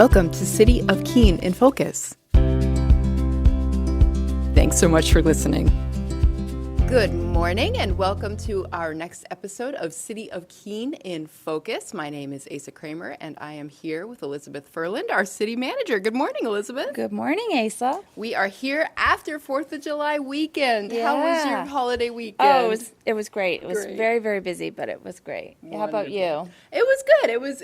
Welcome to City of Keene in Focus. Thanks so much for listening. Good morning and welcome to our next episode of City of Keene in Focus. My name is Asa Kramer and I am here with Elizabeth Furland, our city manager. Good morning, Elizabeth. Good morning, Asa. We are here after 4th of July weekend. Yeah. How was your holiday weekend? Oh, it was great. It was very, very busy, but it was great. Wonderful. How about you? It was good. It was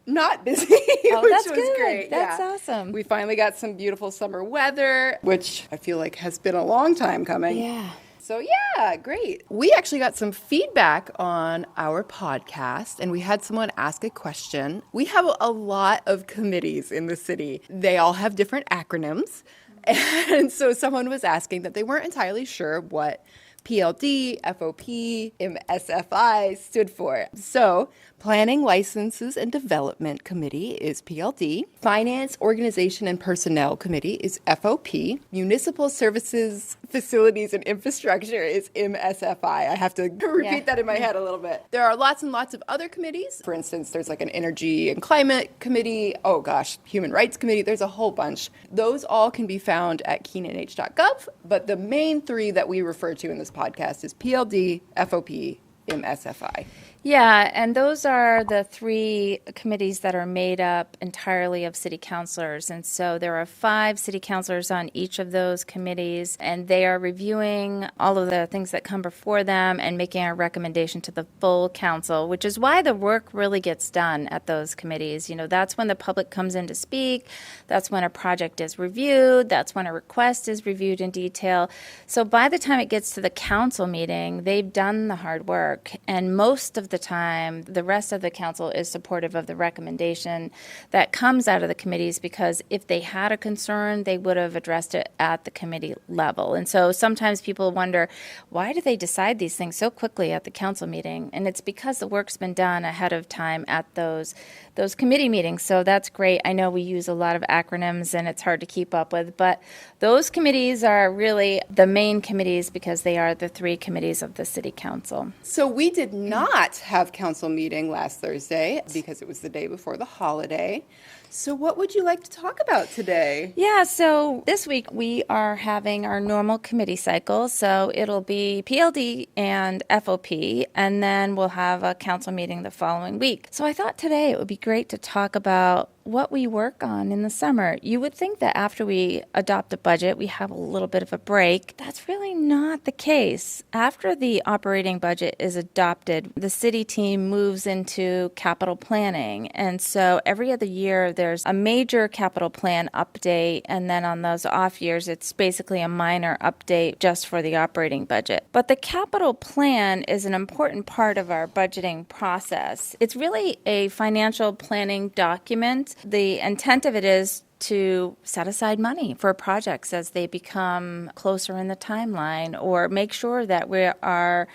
not busy, Oh, which that's was good. great. That's Yeah. awesome. We finally got some beautiful summer weather, which I feel like has been a long time coming. Yeah. So yeah, great. We actually got some feedback on our podcast and we had someone ask a question. We have a lot of committees in the city. They all have different acronyms. And so someone was asking that they weren't entirely sure what PLD, FOP, MSFI stood for. So, Planning, Licenses, and Development Committee is PLD. Finance, Organization, and Personnel Committee is FOP. Municipal Services, Facilities, and Infrastructure is MSFI. I have to repeat that in my head a little bit. There are lots and lots of other committees. For instance, there's like an Energy and Climate Committee. Oh gosh, Human Rights Committee. There's a whole bunch. Those all can be found at keenanh.gov, but the main three that we refer to in this podcast is PLD, FOP, MSFI. Yeah, and those are the three committees that are made up entirely of city councilors. And so there are 5 city councilors on each of those committees, and they are reviewing all of the things that come before them and making a recommendation to the full council, which is why the work really gets done at those committees. You know, that's when the public comes in to speak. That's when a project is reviewed. That's when a request is reviewed in detail. So by the time it gets to the council meeting, they've done the hard work, and most of the time, the rest of the council is supportive of the recommendation that comes out of the committees, because if they had a concern, they would have addressed it at the committee level. And so sometimes people wonder, why do they decide these things so quickly at the council meeting? And it's because the work's been done ahead of time at those committee meetings. So that's great. I know we use a lot of acronyms and it's hard to keep up with, but those committees are really the main committees because they are the 3 committees of the city council. So we did not have council meeting last Thursday because it was the day before the holiday. So what would you like to talk about today? Yeah, so this week we are having our normal committee cycle. So it'll be PLD and FOP, and then we'll have a council meeting the following week. So I thought today it would be great to talk about what we work on in the summer. You would think that after we adopt a budget, we have a little bit of a break. That's really not the case. After the operating budget is adopted, the city team moves into capital planning. And so every other year, there's a major capital plan update. And then on those off years, it's basically a minor update just for the operating budget. But the capital plan is an important part of our budgeting process. It's really a financial planning document. The intent of it is to set aside money for projects as they become closer in the timeline, or make sure that we are,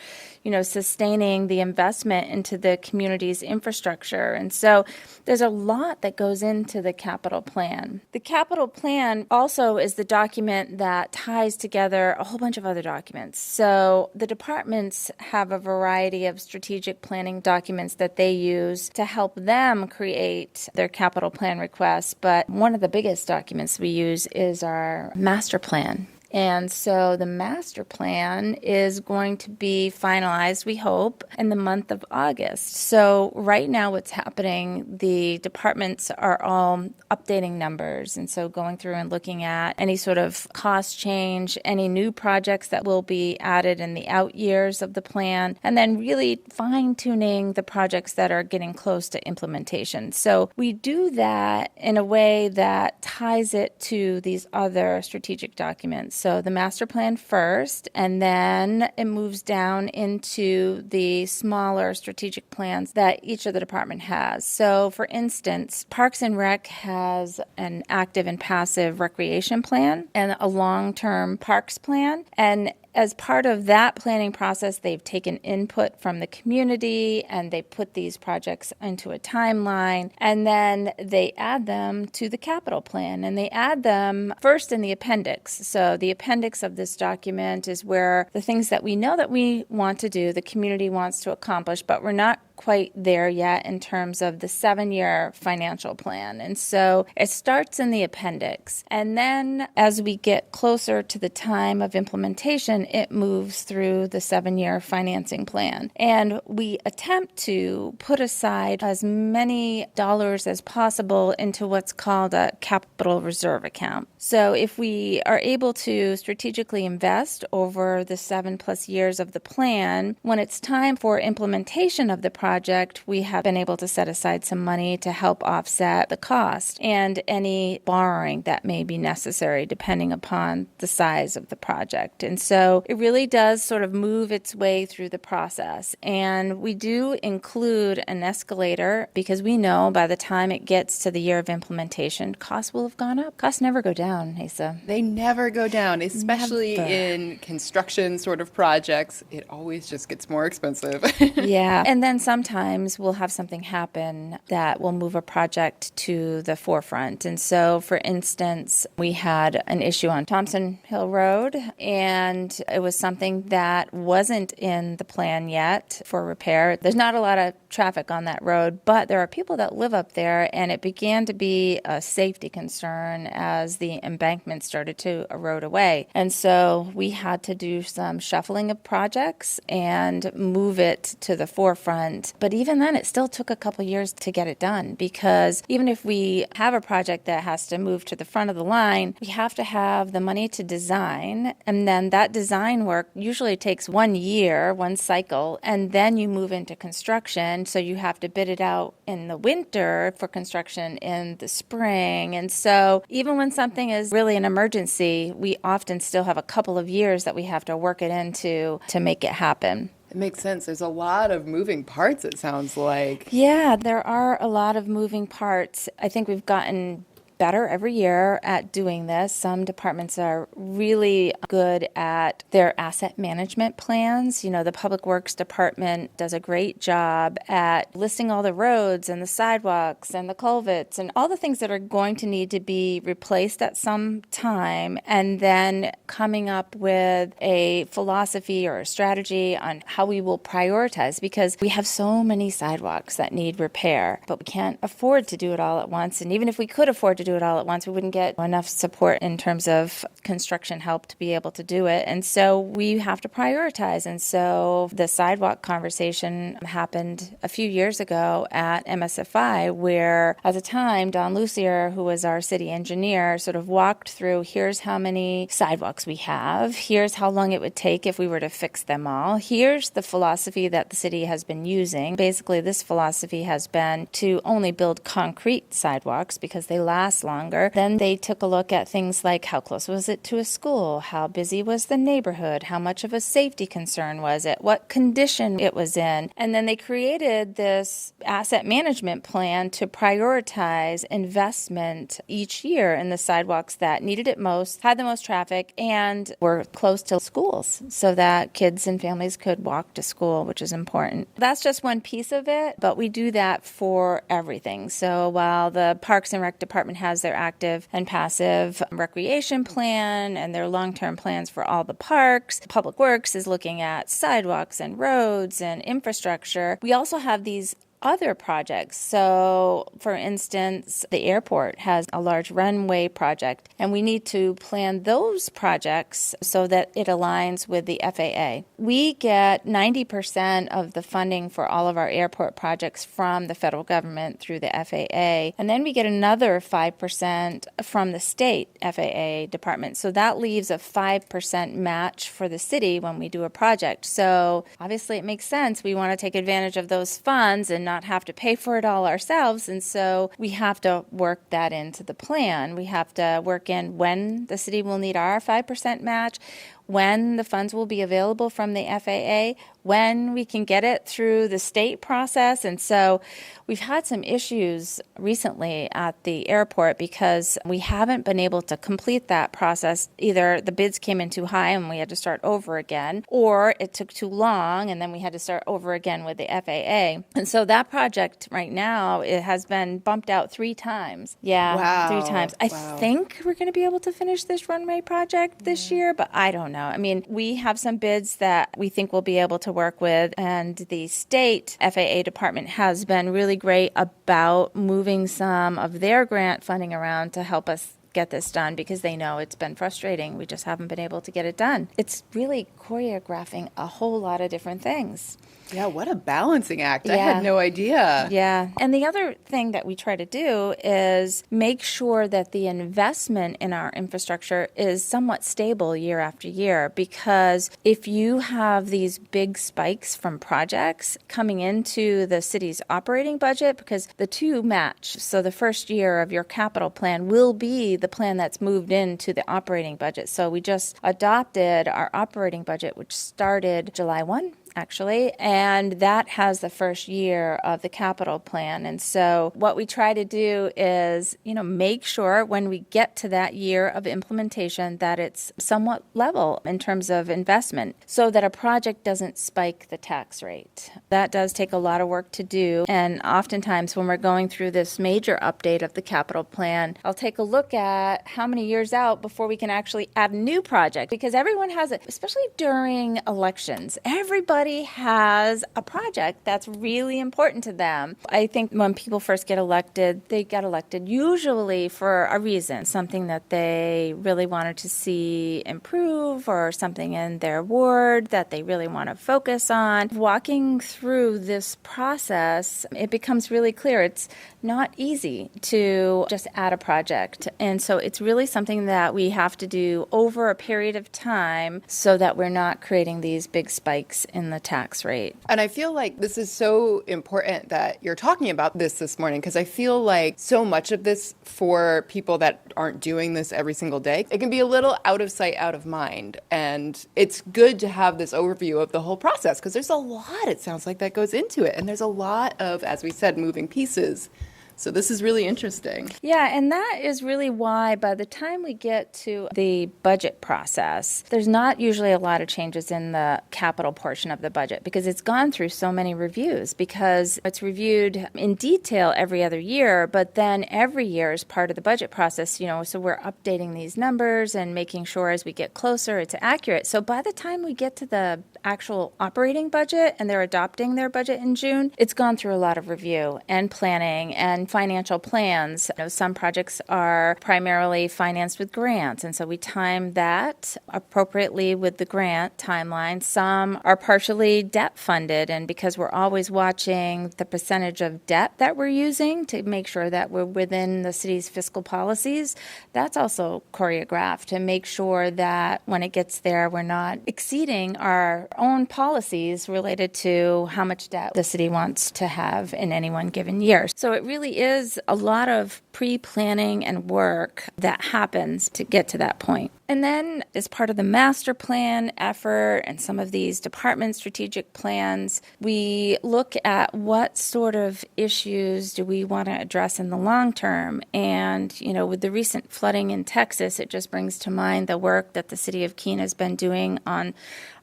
sustaining the investment into the community's infrastructure. And so there's a lot that goes into the capital plan. The capital plan also is the document that ties together a whole bunch of other documents. So the departments have a variety of strategic planning documents that they use to help them create their capital plan requests. But one of the biggest documents we use is our master plan. And so the master plan is going to be finalized, we hope, in the month of August. So right now what's happening, the departments are all updating numbers. And so going through and looking at any sort of cost change, any new projects that will be added in the out years of the plan, and then really fine-tuning the projects that are getting close to implementation. So we do that in a way that ties it to these other strategic documents. So the master plan first, and then it moves down into the smaller strategic plans that each of the department has. So for instance, Parks and Rec has an active and passive recreation plan and a long-term parks plan. And as part of that planning process, they've taken input from the community and they put these projects into a timeline, and then they add them to the capital plan, and they add them first in the appendix. So the appendix of this document is where the things that we know that we want to do, the community wants to accomplish, but we're not quite there yet in terms of the 7-year financial plan. And so it starts in the appendix. And then as we get closer to the time of implementation, it moves through the 7-year financing plan. And we attempt to put aside as many dollars as possible into what's called a capital reserve account. So if we are able to strategically invest over the 7+ years of the plan, when it's time for implementation of the project, we have been able to set aside some money to help offset the cost and any borrowing that may be necessary depending upon the size of the project. And so it really does sort of move its way through the process. And we do include an escalator because we know by the time it gets to the year of implementation, costs will have gone up. Costs never go down, Asa. They never go down, especially in construction sort of projects. It always just gets more expensive. Yeah. And then sometimes we'll have something happen that will move a project to the forefront. And so, for instance, we had an issue on Thompson Hill Road, and it was something that wasn't in the plan yet for repair. There's not a lot of traffic on that road, but there are people that live up there, and it began to be a safety concern as the embankment started to erode away. And so we had to do some shuffling of projects and move it to the forefront. But even then, it still took a couple years to get it done, because even if we have a project that has to move to the front of the line, we have to have the money to design. And then that design work usually takes 1 year, one cycle, and then you move into construction. So you have to bid it out in the winter for construction in the spring. And so even when something is really an emergency, we often still have a couple of years that we have to work it into to make it happen. It makes sense. There's a lot of moving parts, it sounds like. Yeah, there are a lot of moving parts. I think we've gotten better every year at doing this. Some departments are really good at their asset management plans. You know, the Public Works Department does a great job at listing all the roads and the sidewalks and the culverts and all the things that are going to need to be replaced at some time, and then coming up with a philosophy or a strategy on how we will prioritize, because we have so many sidewalks that need repair, but we can't afford to do it all at once. And even if we could afford to do it all at once, we wouldn't get enough support in terms of construction help to be able to do it. And so we have to prioritize. And so the sidewalk conversation happened a few years ago at MSFI, where at the time, Don Lucier, who was our city engineer, sort of walked through, here's how many sidewalks we have, here's how long it would take if we were to fix them all, here's the philosophy that the city has been using. Basically, this philosophy has been to only build concrete sidewalks because they last longer. Then they took a look at things like how close was it to a school, how busy was the neighborhood, how much of a safety concern was it, what condition it was in. And then they created this asset management plan to prioritize investment each year in the sidewalks that needed it most, had the most traffic, and were close to schools so that kids and families could walk to school, which is important. That's just one piece of it, but we do that for everything. So while the Parks and Rec Department has their active and passive recreation plan and their long-term plans for all the parks, Public Works is looking at sidewalks and roads and infrastructure. We also have these other projects. So, for instance, the airport has a large runway project, and we need to plan those projects so that it aligns with the FAA. We get 90% of the funding for all of our airport projects from the federal government through the FAA, and then we get another 5% from the state FAA department. So that leaves a 5% match for the city when we do a project. So obviously it makes sense. We want to take advantage of those funds and not have to pay for it all ourselves. And so we have to work that into the plan. We have to work in when the city will need our 5% match, when the funds will be available from the FAA, when we can get it through the state process. And so we've had some issues recently at the airport because we haven't been able to complete that process. Either the bids came in too high and we had to start over again, or it took too long and then we had to start over again with the FAA. And so that project right now, it has been bumped out 3 times. Yeah, wow. 3 times. I think we're going to be able to finish this runway project this year, but I don't know. I mean, we have some bids that we think we'll be able to work with, and the state FAA department has been really great about moving some of their grant funding around to help us get this done because they know it's been frustrating. We just haven't been able to get it done. It's really choreographing a whole lot of different things. Yeah, what a balancing act. Yeah. I had no idea. Yeah. And the other thing that we try to do is make sure that the investment in our infrastructure is somewhat stable year after year, because if you have these big spikes from projects coming into the city's operating budget, because the two match, so the first year of your capital plan will be the plan that's moved into the operating budget. So we just adopted our operating budget, which started July 1. Actually, and that has the first year of the capital plan. And so what we try to do is, make sure when we get to that year of implementation that it's somewhat level in terms of investment so that a project doesn't spike the tax rate. That does take a lot of work to do. And oftentimes when we're going through this major update of the capital plan, I'll take a look at how many years out before we can actually add a new project, because everyone has it, especially during elections. Everybody has a project that's really important to them. I think when people first get elected, they get elected usually for a reason, something that they really wanted to see improve or something in their ward that they really want to focus on. Walking through this process, it becomes really clear it's not easy to just add a project. And so it's really something that we have to do over a period of time so that we're not creating these big spikes in the tax rate. And I feel like this is so important that you're talking about this morning, because I feel like so much of this for people that aren't doing this every single day, it can be a little out of sight, out of mind. And it's good to have this overview of the whole process, because there's a lot, it sounds like, that goes into it. And there's a lot of, as we said, moving pieces. So this is really interesting. Yeah, and that is really why by the time we get to the budget process, there's not usually a lot of changes in the capital portion of the budget because it's gone through so many reviews, because it's reviewed in detail every other year, but then every year is part of the budget process, so we're updating these numbers and making sure as we get closer it's accurate. So by the time we get to the actual operating budget and they're adopting their budget in June, it's gone through a lot of review and planning and financial plans. Some projects are primarily financed with grants, and so we time that appropriately with the grant timeline. Some are partially debt funded, and because we're always watching the percentage of debt that we're using to make sure that we're within the city's fiscal policies, that's also choreographed to make sure that when it gets there, we're not exceeding our own policies related to how much debt the city wants to have in any one given year. So it really is a lot of pre-planning and work that happens to get to that point. And then as part of the master plan effort and some of these department strategic plans, we look at what sort of issues do we want to address in the long term. And, with the recent flooding in Texas, it just brings to mind the work that the city of Keene has been doing on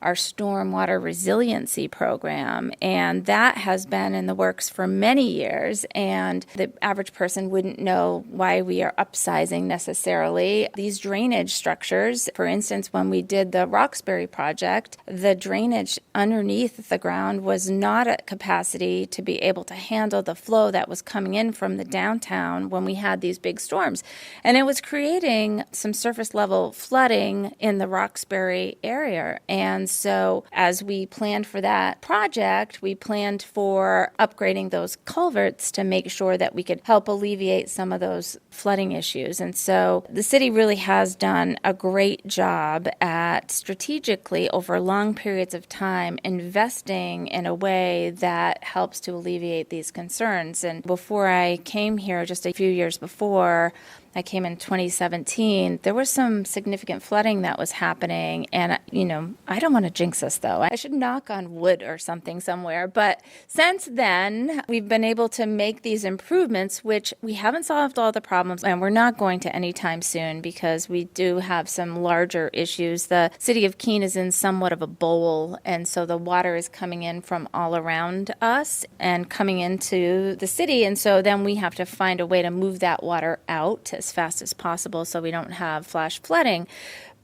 our Stormwater Resiliency program. And that has been in the works for many years. And the average person wouldn't know why we are upsizing necessarily these drainage structures. For instance, when we did the Roxbury project, the drainage underneath the ground was not at capacity to be able to handle the flow that was coming in from the downtown when we had these big storms. And it was creating some surface level flooding in the Roxbury area. And so as we planned for that project, we planned for upgrading those culverts to make sure that we could help alleviate some of those flooding issues. And so the city really has done a great job at strategically over long periods of time investing in a way that helps to alleviate these concerns. And before I came here, just a few years before, I came in 2017, there was some significant flooding that was happening. And, I don't want to jinx us, though. I should knock on wood or something somewhere. But since then, we've been able to make these improvements, which we haven't solved all the problems, and we're not going to anytime soon because we do have some larger issues. The city of Keene is in somewhat of a bowl, and so the water is coming in from all around us and coming into the city. And so then we have to find a way to move that water out as fast as possible so we don't have flash flooding.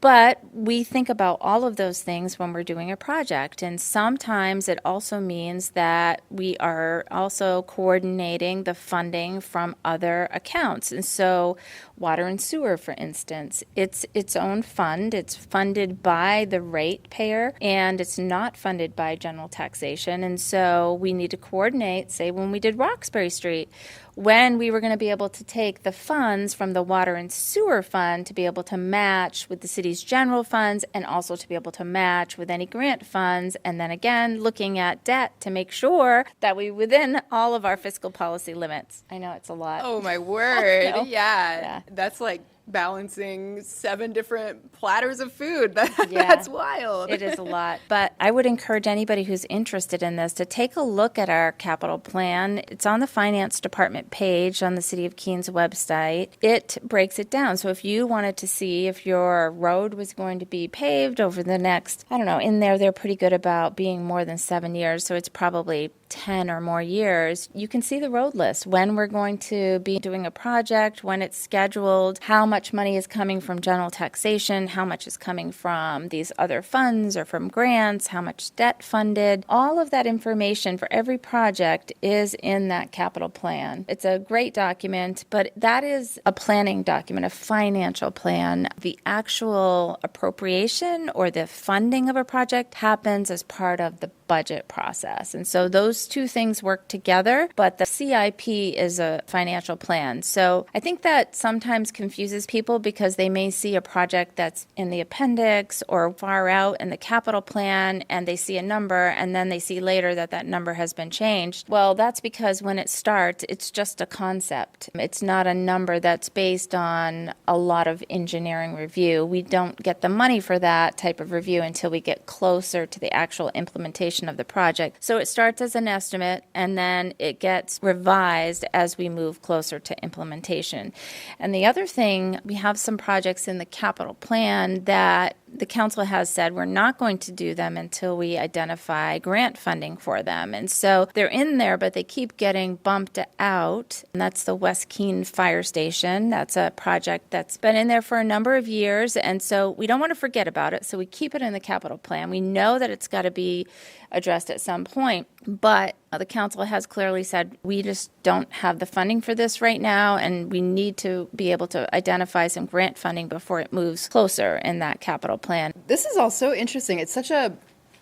But we think about all of those things when we're doing a project. And sometimes it also means that we are also coordinating the funding from other accounts. And so water and sewer, for instance, it's its own fund. It's funded by the ratepayer, and it's not funded by general taxation. And so we need to coordinate, say, when we did Roxbury Street, when we were going to be able to take the funds from the water and sewer fund to be able to match with the city's general funds and also to be able to match with any grant funds. And then again, looking at debt to make sure that we within all of our fiscal policy limits. I know it's a lot. Oh, my word. No. Yeah. That's like balancing 7 different platters of food. Yeah. That's wild. It is a lot. But I would encourage anybody who's interested in this to take a look at our capital plan. It's on the finance department page on the City of Keens website. It breaks it down. So if you wanted to see if your road was going to be paved over the next, I don't know, in there they're pretty good about being more than 7 years. So it's probably 10 or more years, you can see the road list, when we're going to be doing a project, when it's scheduled, how much money is coming from general taxation, how much is coming from these other funds or from grants, how much debt funded. All of that information for every project is in that capital plan. It's a great document, but that is a planning document, a financial plan. The actual appropriation or the funding of a project happens as part of the budget process. And so those two things work together, but the CIP is a financial plan. So I think that sometimes confuses people because they may see a project that's in the appendix or far out in the capital plan and they see a number and then they see later that that number has been changed. Well, that's because when it starts, it's just a concept. It's not a number that's based on a lot of engineering review. We don't get the money for that type of review until we get closer to the actual implementation of the project. So it starts as an estimate and then it gets revised as we move closer to implementation. And the other thing, we have some projects in the capital plan that the council has said we're not going to do them until we identify grant funding for them. And so they're in there, but they keep getting bumped out. And that's the West Keene Fire Station. That's a project that's been in there for a number of years. And so we don't want to forget about it. So we keep it in the capital plan. We know that it's got to be addressed at some point. But the council has clearly said we just don't have the funding for this right now, and we need to be able to identify some grant funding before it moves closer in that capital plan. This is all so interesting. It's such a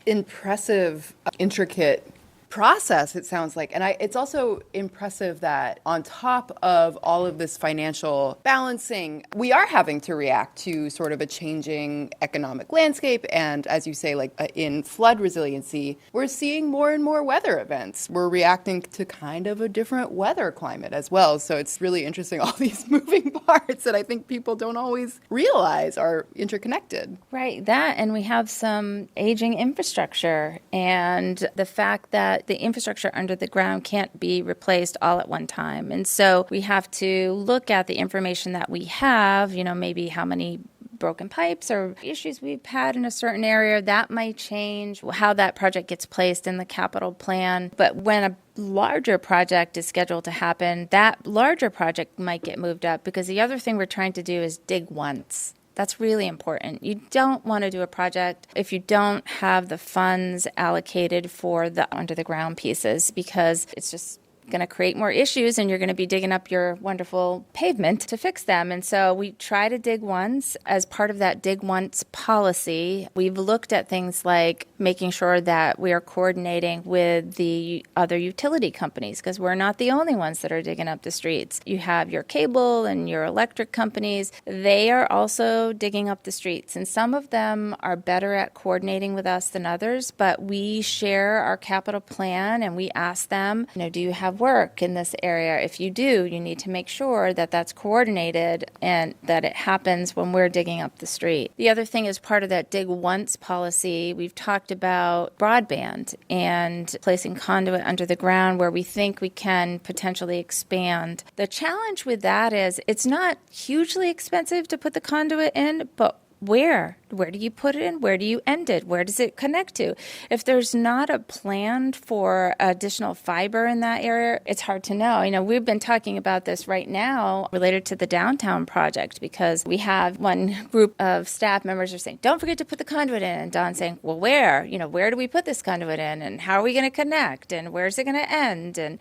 impressive, intricate process, it sounds like. And it's also impressive that on top of all of this financial balancing, we are having to react to sort of a changing economic landscape. And as you say, like in flood resiliency, we're seeing more and more weather events. We're reacting to kind of a different weather climate as well. So it's really interesting, all these moving parts that I think people don't always realize are interconnected. Right, that, and we have some aging infrastructure, and the fact that the infrastructure under the ground can't be replaced all at one time. And so we have to look at the information that we have, maybe how many broken pipes or issues we've had in a certain area. That might change how that project gets placed in the capital plan. But when a larger project is scheduled to happen, that larger project might get moved up, because the other thing we're trying to do is dig once. That's really important. You don't want to do a project if you don't have the funds allocated for the under the ground pieces, because it's just going to create more issues and you're going to be digging up your wonderful pavement to fix them. And so we try to dig once. As part of that dig once policy, we've looked at things like making sure that we are coordinating with the other utility companies, because we're not the only ones that are digging up the streets. You have your cable and your electric companies. They are also digging up the streets, and some of them are better at coordinating with us than others, but we share our capital plan and we ask them, do you have work in this area? If you do, you need to make sure that that's coordinated and that it happens when we're digging up the street. The other thing is part of that dig once policy, we've talked about broadband and placing conduit under the ground where we think we can potentially expand. The challenge with that is it's not hugely expensive to put the conduit in, but where Where do you put it in? Where do you end it? Where does it connect to? If there's not a plan for additional fiber in that area, it's hard to know. We've been talking about this right now related to the downtown project, because we have one group of staff members are saying, don't forget to put the conduit in. And Don's saying, well, where? Where do we put this conduit in? And how are we going to connect? And where's it going to end? And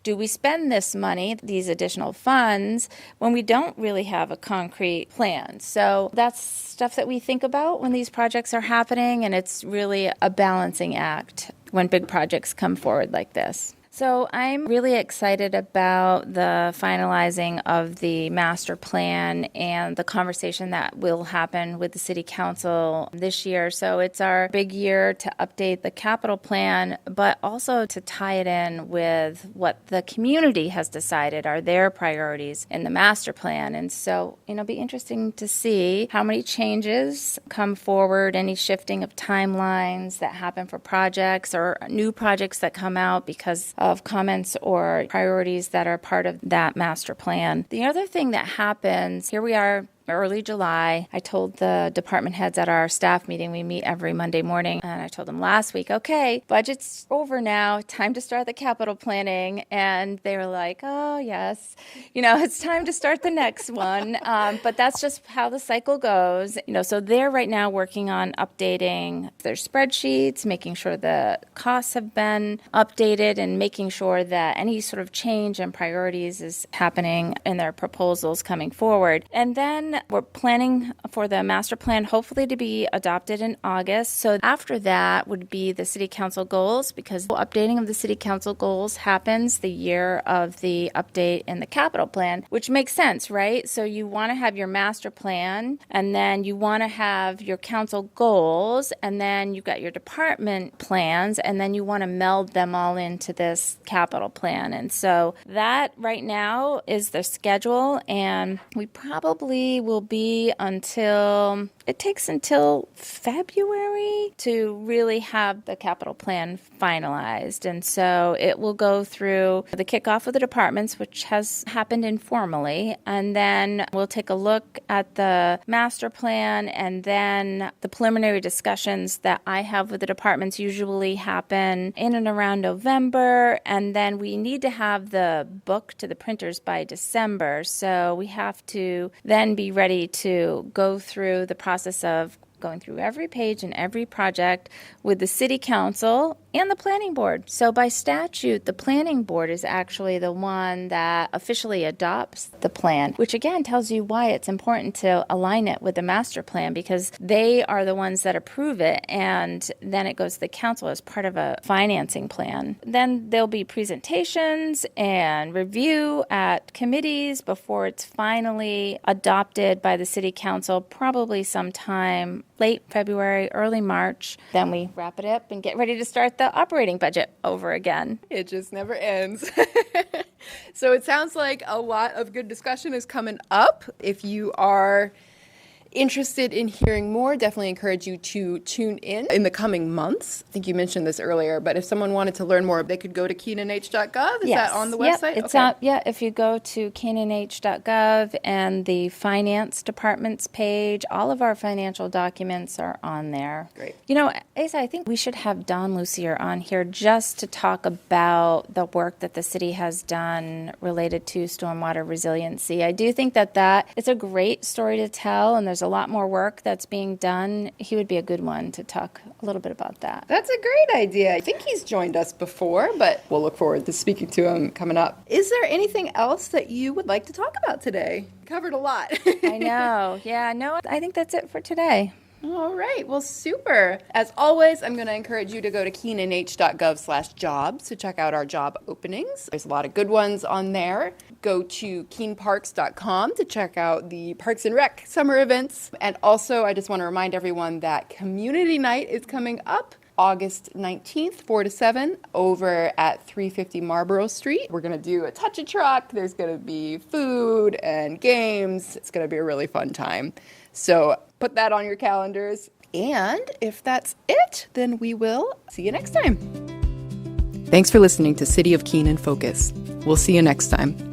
do we spend this money, these additional funds, when we don't really have a concrete plan? So that's stuff that we think about when these projects are happening, and it's really a balancing act when big projects come forward like this. So I'm really excited about the finalizing of the master plan and the conversation that will happen with the city council this year. So it's our big year to update the capital plan, but also to tie it in with what the community has decided are their priorities in the master plan. And so, it'll be interesting to see how many changes come forward, any shifting of timelines that happen for projects or new projects that come out because of comments or priorities that are part of that master plan. The other thing that happens, here we are early July. I told the department heads at our staff meeting, we meet every Monday morning, and I told them last week, okay, budget's over now, time to start the capital planning. And they were like, oh, yes, it's time to start the next one. But that's just how the cycle goes. So they're right now working on updating their spreadsheets, making sure the costs have been updated, and making sure that any sort of change in priorities is happening in their proposals coming forward. And then we're planning for the master plan hopefully to be adopted in August. So after that would be the city council goals, because the updating of the city council goals happens the year of the update in the capital plan, which makes sense, right? So you want to have your master plan, and then you want to have your council goals, and then you've got your department plans, and then you want to meld them all into this capital plan. And so that right now is the schedule, and we probably will be it takes until February to really have the capital plan finalized. And so it will go through the kickoff of the departments, which has happened informally. And then we'll take a look at the master plan, and then the preliminary discussions that I have with the departments usually happen in and around November. And then we need to have the book to the printers by December. So we have to then be ready to go through the process of going through every page and every project with the city council and the planning board. So by statute, the planning board is actually the one that officially adopts the plan, which again tells you why it's important to align it with the master plan, because they are the ones that approve it, and then it goes to the council as part of a financing plan. Then there'll be presentations and review at committees before it's finally adopted by the city council, probably sometime late February, early March. Then we wrap it up and get ready to start the operating budget over again. It just never ends. So it sounds like a lot of good discussion is coming up. If you are interested in hearing more, definitely encourage you to tune in the coming months. I think you mentioned this earlier, but if someone wanted to learn more, they could go to keenanh.gov. Is that on the website? It's okay. If you go to keenanh.gov and the finance department's page, all of our financial documents are on there. Great. Asa, I think we should have Don Lucier on here just to talk about the work that the city has done related to stormwater resiliency. I do think that it's a great story to tell, and there's a lot more work that's being done. He would be a good one to talk a little bit about that. That's a great idea. I think he's joined us before, but we'll look forward to speaking to him coming up. Is there anything else that you would like to talk about today? Covered a lot. I know. Yeah, no, I think that's it for today. All right. Well, super. As always, I'm going to encourage you to go to keenanh.gov/jobs to check out our job openings. There's a lot of good ones on there. Go to keenparks.com to check out the Parks and Rec summer events. And also, I just want to remind everyone that Community Night is coming up August 19th, 4 to 7, over at 350 Marlborough Street. We're going to do a touch-a-truck. There's going to be food and games. It's going to be a really fun time. So put that on your calendars. And if that's it, then we will see you next time. Thanks for listening to City of Keene in Focus. We'll see you next time.